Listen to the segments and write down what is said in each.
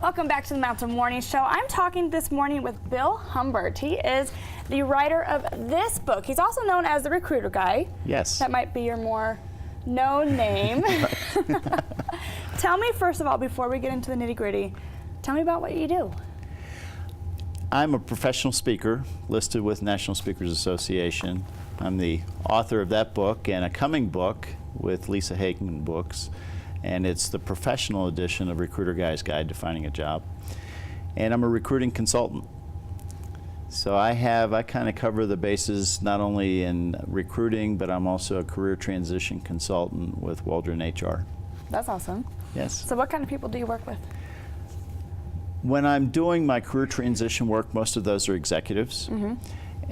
Welcome back to the Mountain Morning Show. I'm talking this morning with Bill Humbert. He is the writer of this book. He's also known as the Recruiter Guy. Yes. That might be your more known name. Tell me, first of all, before we get into the nitty-gritty, tell me about what you do. I'm a professional speaker listed with National Speakers Association. I'm the author of that book and a coming book with Lisa Hagen Books, and it's the professional edition of Recruiter Guy's Guide to Finding a Job. And I'm a recruiting consultant. So I kind of cover the bases not only in recruiting, but I'm also a career transition consultant with Waldron HR. That's awesome. Yes. So what kind of people do you work with? When I'm doing my career transition work, most of those are executives. Mm-hmm.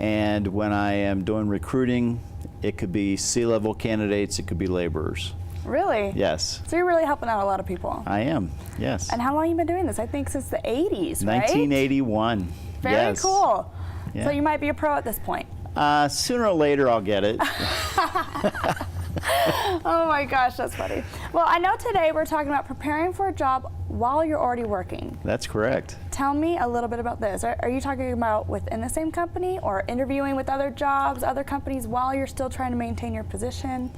And when I am doing recruiting, it could be C-level candidates, it could be laborers. Really? Yes. So you're really helping out a lot of people. I am, yes. And how long have you been doing this? I think since the 80s, right? 1981. Very yes. cool. Yeah. So you might be a pro at this point. Sooner or later I'll get it. Oh my gosh, that's funny. Well, I know today we're talking about preparing for a job while you're already working. That's correct. Tell me a little bit about this. Are you talking about within the same company or interviewing with other jobs, other companies while you're still trying to maintain your position?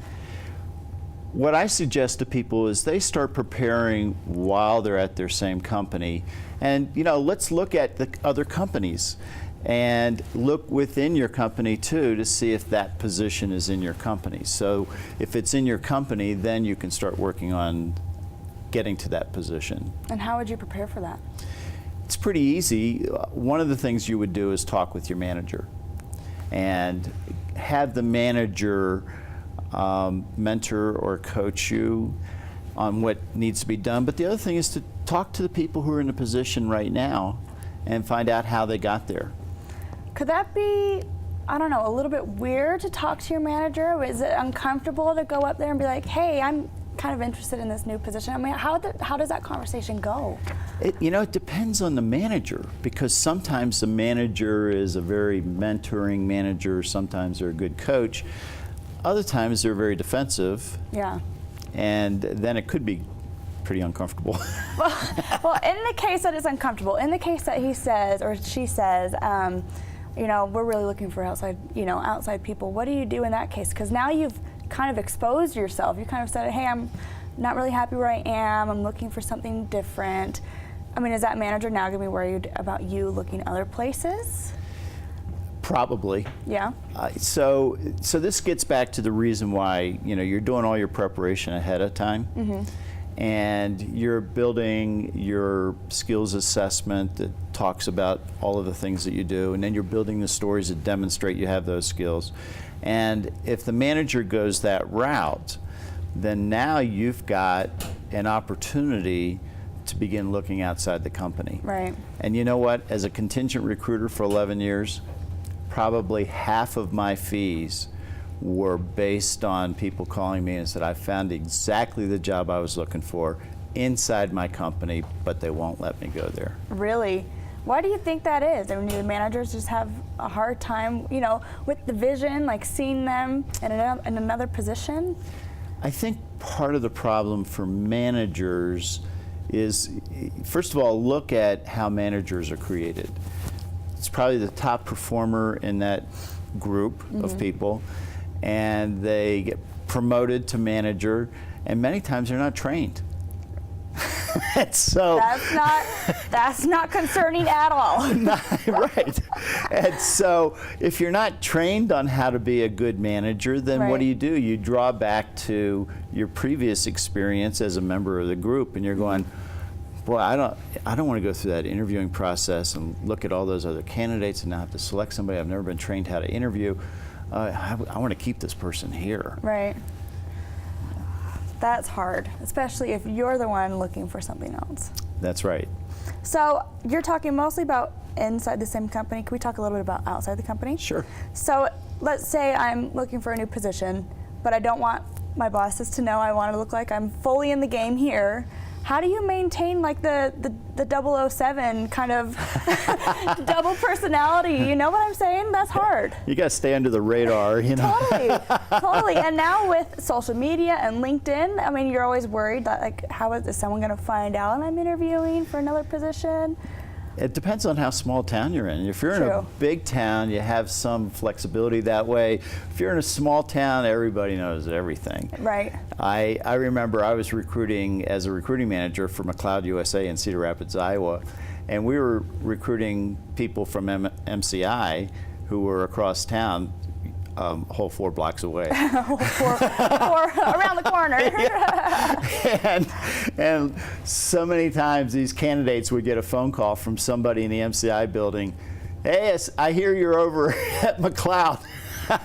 What I suggest to people is they start preparing while they're at their same company. And let's look at the other companies and look within your company too to see if that position is in your company. So if it's in your company, then you can start working on getting to that position. And how would you prepare for that? It's pretty easy. One of the things you would do is talk with your manager and have the manager mentor or coach you on what needs to be done. But the other thing is to talk to the people who are in a position right now and find out how they got there. Could that be, I don't know, a little bit weird to talk to your manager? Is it uncomfortable to go up there and be like, hey, I'm kind of interested in this new position? I mean, how does that conversation go? It depends on the manager, because sometimes the manager is a very mentoring manager, sometimes they're a good coach. Other times they're very defensive. Yeah. And then it could be pretty uncomfortable. Well, in the case that it's uncomfortable, in the case that he says or she says, we're really looking for outside people, what do you do in that case? Because now you've kind of exposed yourself. You kind of said, hey, I'm not really happy where I am. I'm looking for something different. I mean, is that manager now going to be worried about you looking other places? Probably. Yeah. So this gets back to the reason why you're doing all your preparation ahead of time, mm-hmm. and you're building your skills assessment that talks about all of the things that you do, and then you're building the stories that demonstrate you have those skills. And if the manager goes that route, then now you've got an opportunity to begin looking outside the company. Right. And you know what? As a contingent recruiter for 11 years, probably half of my fees were based on people calling me and said, I found exactly the job I was looking for inside my company, but they won't let me go there. Really? Why do you think that is? I mean, do the managers just have a hard time, with the vision, like seeing them in another position? I think part of the problem for managers is, first of all, look at how managers are created. It's probably the top performer in that group mm-hmm. of people, and they get promoted to manager, and many times they're not trained. So that's not concerning at all. Right. And so if you're not trained on how to be a good manager, then right. What do? You draw back to your previous experience as a member of the group, and you're going, boy, I don't want to go through that interviewing process and look at all those other candidates and now have to select somebody I've never been trained how to interview. I want to keep this person here. Right. That's hard, especially if you're the one looking for something else. That's right. So you're talking mostly about inside the same company. Can we talk a little bit about outside the company? Sure. So let's say I'm looking for a new position, but I don't want my bosses to know. I want to look like I'm fully in the game here. how do you maintain like the 007 kind of double personality? You know what I'm saying? That's hard. You got to stay under the radar, you know. Totally. And now with social media and LinkedIn, I mean, you're always worried that like, how is someone going to find out I'm interviewing for another position? It depends on how small town you're in. If you're in a big town, you have some flexibility that way. If you're in a small town, everybody knows everything. Right. I remember I was recruiting as a recruiting manager for McLeod USA in Cedar Rapids, Iowa, and we were recruiting people from MCI who were across town, whole 4 blocks away. four around the corner. and so many times these candidates would get a phone call from somebody in the MCI building. Hey, I hear you're over at McLeod.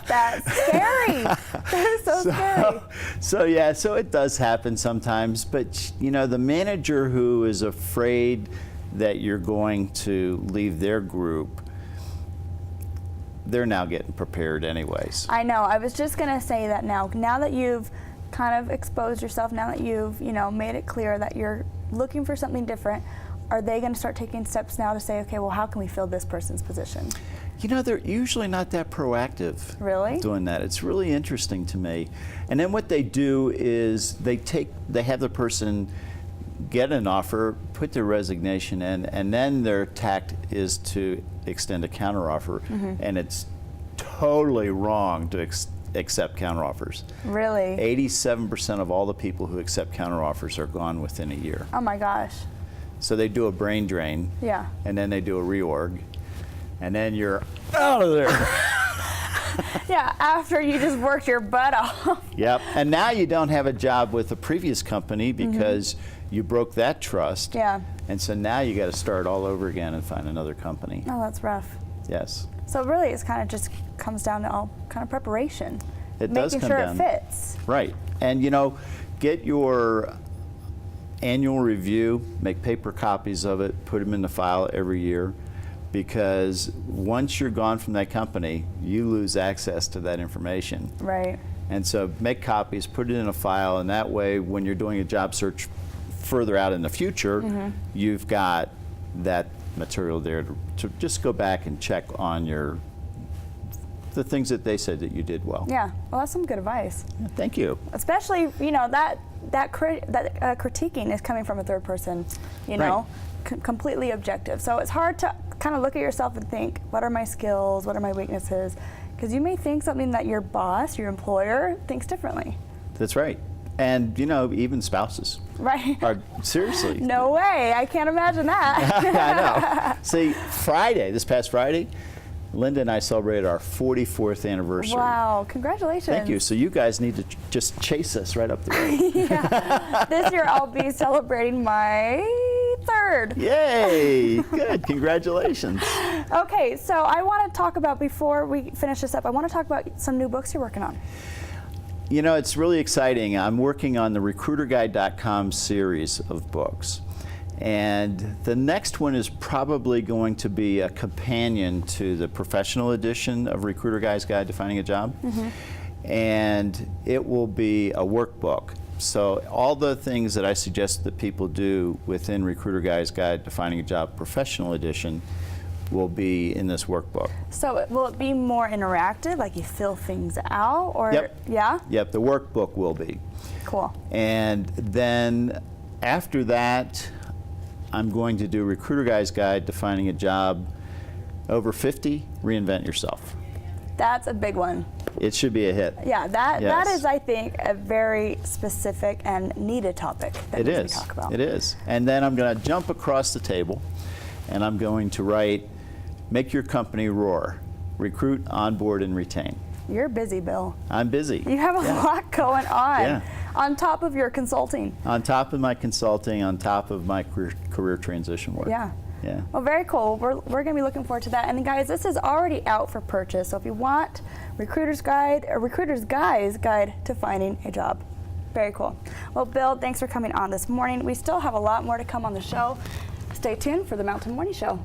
That's scary. That is so scary. So it does happen sometimes, but you know, the manager who is afraid that you're going to leave their group, they're now getting prepared anyways. I know. I was just going to say that now that you've kind of exposed yourself, now that you've, made it clear that you're looking for something different, are they going to start taking steps now to say, okay, well, how can we fill this person's position? You know, they're usually not that proactive. Really? Doing that. It's really interesting to me. And then what they do is they have the person get an offer, put their resignation in, and then their tact is to extend a counteroffer. And it's totally wrong to accept counteroffers. Really? 87% of all the people who accept counteroffers are gone within a year. Oh my gosh. So they do a brain drain. Yeah. And then they do a reorg. And then you're out of there. Yeah, after you just worked your butt off. Yep. And now you don't have a job with the previous company because you broke that trust. Yeah. And so now you got to start all over again and find another company. Oh, that's rough. Yes. So really, it's kind of just comes down to all kind of preparation. It does come down. Making sure it fits. Right. And get your annual review, make paper copies of it, put them in the file every year, because once you're gone from that company, you lose access to that information. Right. And so make copies, put it in a file, and that way when you're doing a job search further out in the future, you've got that material there to just go back and check on the things that they said that you did well. Yeah, well, that's some good advice. Yeah, thank you. Especially, that critiquing is coming from a third person, Right. Completely objective. So it's hard to kind of look at yourself and think, what are my skills? What are my weaknesses? Because you may think something that your boss, your employer, thinks differently. That's right. And even spouses. Right. Seriously. No way. I can't imagine that. I know. See, this past Friday, Linda and I celebrated our 44th anniversary. Wow, congratulations. Thank you. So you guys need to just chase us right up the road. Yeah. This year I'll be celebrating my 3rd. Yay! Good. Congratulations. Okay, so I want to talk about, before we finish this up, I want to talk about some new books you're working on. It's really exciting. I'm working on the RecruiterGuide.com series of books. And the next one is probably going to be a companion to the professional edition of Recruiter Guy's Guide to Finding a Job. And it will be a workbook. So all the things that I suggest that people do within Recruiter Guy's Guide to Finding a Job Professional Edition will be in this workbook. So will it be more interactive, like you fill things out, or? Yep. Yeah? Yep, the workbook will be. Cool. And then after that, I'm going to do Recruiter Guy's Guide to Finding a Job over 50, Reinvent Yourself. That's a big one. It should be a hit. Yeah, that Yes. is, I think, a very specific and needed topic that we talk about. It is. And then I'm going to jump across the table, and I'm going to write Make Your Company Roar, Recruit, Onboard, and Retain. You're busy, Bill. I'm busy. You have a lot going on. Yeah. On top of your consulting. On top of my consulting, on top of my career transition work. Yeah. Yeah. Well, very cool. We're going to be looking forward to that. And guys, this is already out for purchase. So if you want Recruiter's Guide, or Recruiter's Guy's Guide to Finding a Job. Very cool. Well, Bill, thanks for coming on this morning. We still have a lot more to come on the show. Stay tuned for the Mountain Morning Show.